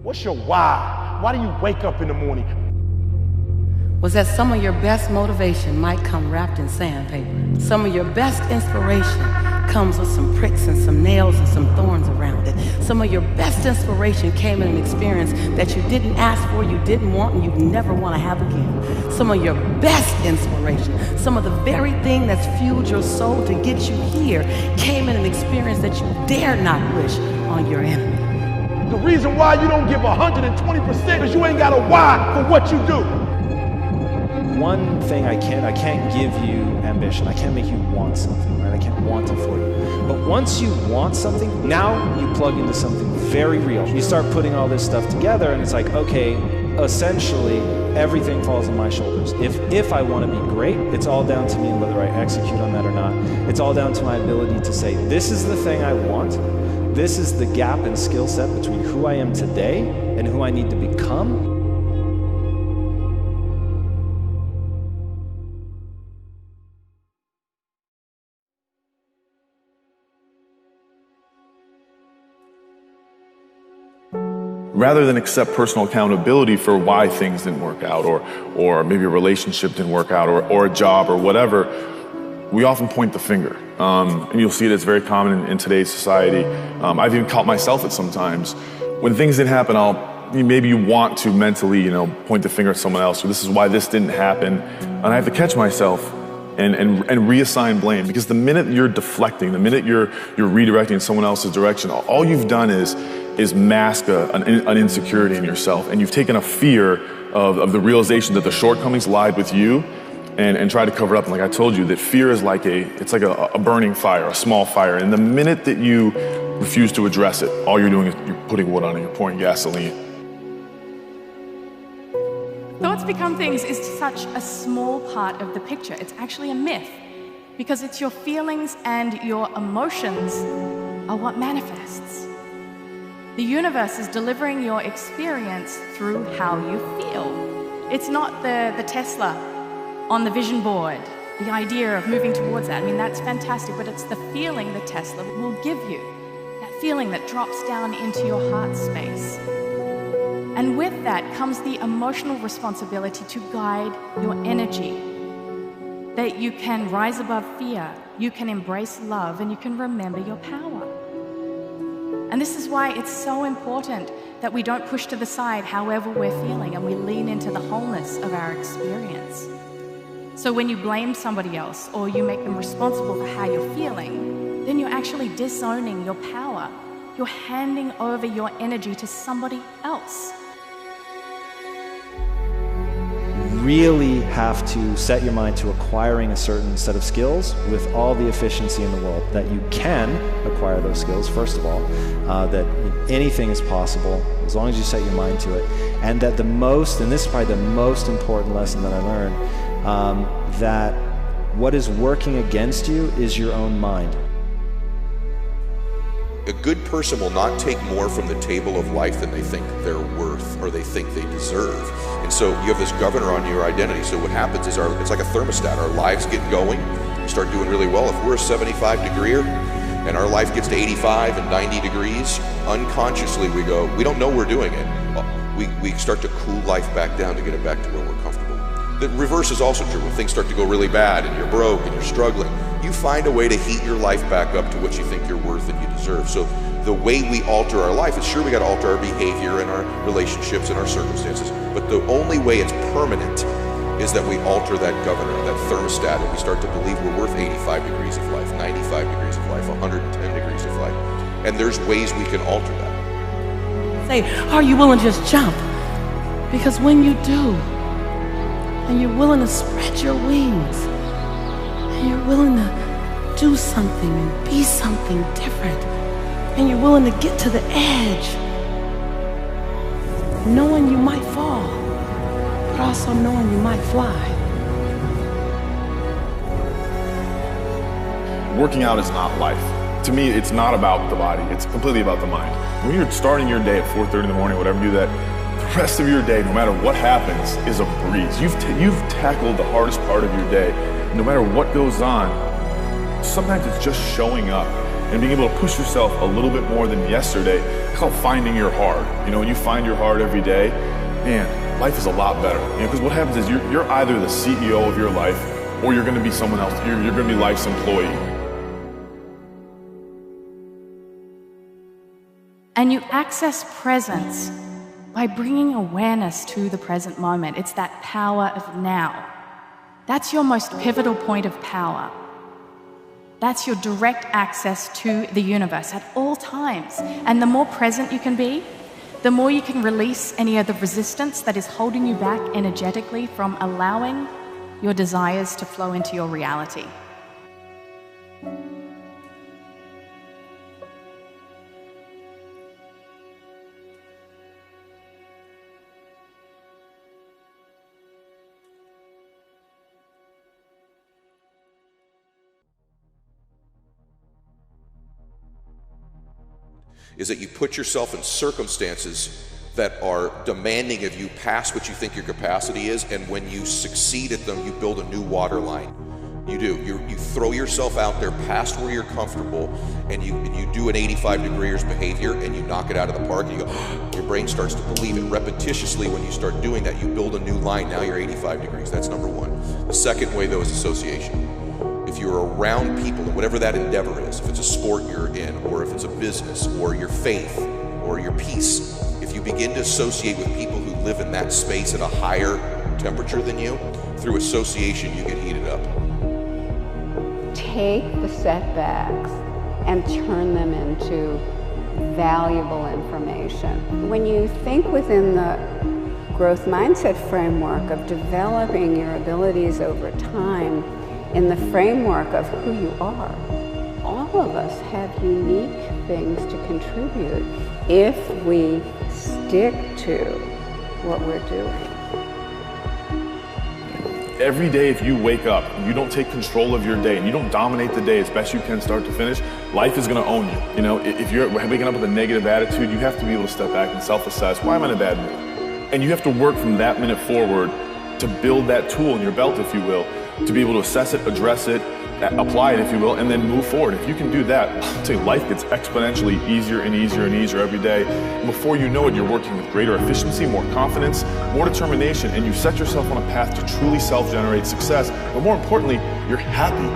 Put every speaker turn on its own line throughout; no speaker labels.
What's your why? Why do you wake up in the morning?
Was that some of your best motivation might come wrapped in sandpaper. Some of your best inspiration comes with some pricks and some nails and some thorns around it. Some of your best inspiration came in an experience that you didn't ask for, you didn't want, and you never want to have again. Some of your best inspiration, some of the very thing that's fueled your soul to get you here, came in an experience that you dare not wish on your enemy.
The reason why you don't give 120% is you ain't got a why for what you do.
One thing I can't give you ambition. I can't make you want something, right? I can't want it for you. But once you want something, now you plug into something very real. You start putting all this stuff together and it's like, okay, essentially everything falls on my shoulders. If I want to be great, it's all down to me whether I execute on that or not. It's all down to my ability to say, this is the thing I want. This is the gap in skill set between who I am today and who I need to become.
Rather than accept personal accountability for why things didn't work out, or maybe a relationship didn't work out, or a job, or whatever, we often point the finger. And you'll see it, it's very common in today's society. I've even caught myself at sometimes. When things didn't happen, maybe you want to mentally, point the finger at someone else, or this is why this didn't happen. And I have to catch myself and reassign blame, because the minute you're deflecting, the minute you're redirecting someone else's direction, all you've done is mask an insecurity in yourself, and you've taken a fear of the realization that the shortcomings lied with you, and try to cover it up. And like I told you, that fear is like a burning fire, a small fire, and the minute that you refuse to address it, all you're doing is you're putting wood on it, you're pouring gasoline.
Thoughts become things is such a small part of the picture. It's actually a myth, because it's your feelings and your emotions are what manifests. The universe is delivering your experience through how you feel. It's not the Tesla on the vision board, the idea of moving towards that. I mean, that's fantastic, but it's the feeling the Tesla will give you, that feeling that drops down into your heart space. And with that comes the emotional responsibility to guide your energy, that you can rise above fear, you can embrace love, and you can remember your power. And this is why it's so important that we don't push to the side however we're feeling, and we lean into the wholeness of our experience. So when you blame somebody else or you make them responsible for how you're feeling, then you're actually disowning your power. You're handing over your energy to somebody else.
Really have to set your mind to acquiring a certain set of skills with all the efficiency in the world, that you can acquire those skills, first of all, that anything is possible as long as you set your mind to it, and that and this is probably the most important lesson that I learned, that what is working against you is your own mind.
A good person will not take more from the table of life than they think they're worth or they think they deserve. And so you have this governor on your identity. So what happens is it's like a thermostat. Our lives get going, we start doing really well. If we're a 75 degreer and our life gets to 85 and 90 degrees, unconsciously we go, we don't know we're doing it. We start to cool life back down to get it back to where we're comfortable. The reverse is also true. When things start to go really bad and you're broke and you're struggling, you find a way to heat your life back up to what you think you're worth and you deserve. So the way we alter our life is, sure, we got to alter our behavior and our relationships and our circumstances, but the only way it's permanent is that we alter that governor, that thermostat, and we start to believe we're worth 85 degrees of life, 95 degrees of life, 110 degrees of life. And there's ways we can alter that.
Say, are you willing to just jump? Because when you do, and you're willing to spread your wings, and you're willing to do something and be something different, and you're willing to get to the edge, knowing you might fall, but also knowing you might fly.
Working out is not life. To me, it's not about the body, it's completely about the mind. When you're starting your day at 4:30 in the morning, whatever, do that, the rest of your day, no matter what happens, is a breeze. You've tackled the hardest part of your day. No matter what goes on, sometimes it's just showing up and being able to push yourself a little bit more than yesterday. It's called finding your heart. You know, when you find your heart every day, man, life is a lot better. You know, because what happens is you're either the CEO of your life or you're going to be someone else. You're going to be life's employee.
And you access presence by bringing awareness to the present moment. It's that power of now. That's your most pivotal point of power. That's your direct access to the universe at all times. And the more present you can be, the more you can release any of the resistance that is holding you back energetically from allowing your desires to flow into your reality.
Is that you put yourself in circumstances that are demanding of you past what you think your capacity is, and when you succeed at them, you build a new water line. You do. You throw yourself out there past where you're comfortable, and you do an 85 degrees behavior, and you knock it out of the park, and you go, your brain starts to believe it. Repetitiously, when you start doing that, you build a new line. Now you're 85 degrees. That's number one. The second way, though, is association. If you're around people, and whatever that endeavor is, if it's a sport you're in, or if it's a business, or your faith, or your peace, if you begin to associate with people who live in that space at a higher temperature than you, through association you get heated up.
Take the setbacks and turn them into valuable information. When you think within the growth mindset framework of developing your abilities over time, in the framework of who you are, all of us have unique things to contribute if we stick to what we're doing.
Every day, if you wake up and you don't take control of your day and you don't dominate the day as best you can start to finish, life is going to own you. You know, if you're waking up with a negative attitude, you have to be able to step back and self-assess. Why am I in a bad mood? And you have to work from that minute forward to build that tool in your belt, if you will, to be able to assess it, address it, apply it, if you will, and then move forward. If you can do that, I'll tell you, life gets exponentially easier and easier and easier every day. And before you know it, you're working with greater efficiency, more confidence, more determination, and you set yourself on a path to truly self-generate success. But more importantly, you're happy.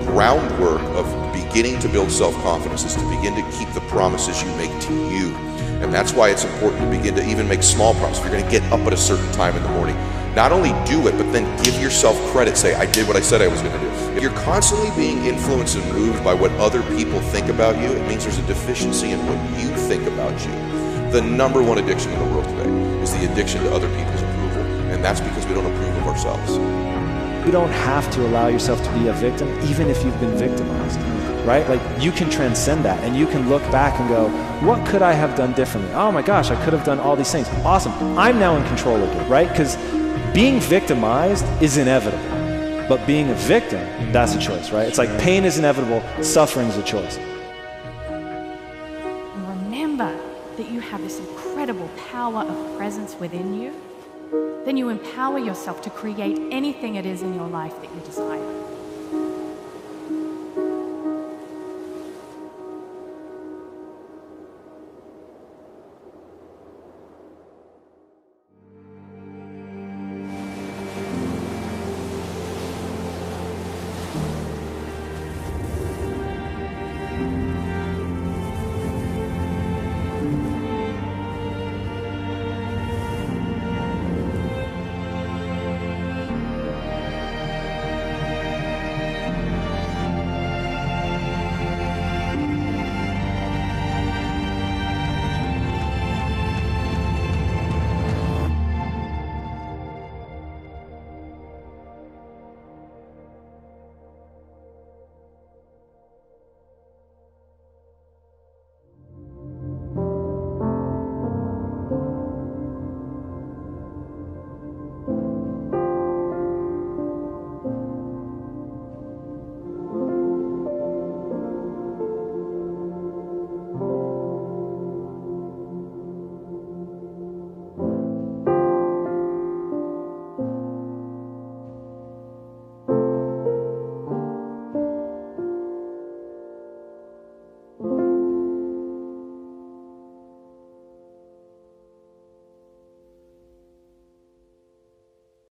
Groundwork of beginning to build self-confidence is to begin to keep the promises you make to you. And that's why it's important to begin to even make small promises. If you're going to get up at a certain time in the morning, not only do it, but then give yourself credit. Say, I did what I said I was going to do. If you're constantly being influenced and moved by what other people think about you, it means there's a deficiency in what you think about you. The number one addiction in the world today is the addiction to other people's approval. And that's because we don't approve of ourselves.
You don't have to allow yourself to be a victim, even if you've been victimized, right? Like, you can transcend that, and you can look back and go, what could I have done differently? Oh my gosh, I could have done all these things. Awesome. I'm now in control of it, right? Because being victimized is inevitable, but being a victim, that's a choice, right? It's like pain is inevitable, suffering is a choice.
Remember that you have this incredible power of presence within you. Then you empower yourself to create anything it is in your life that you desire.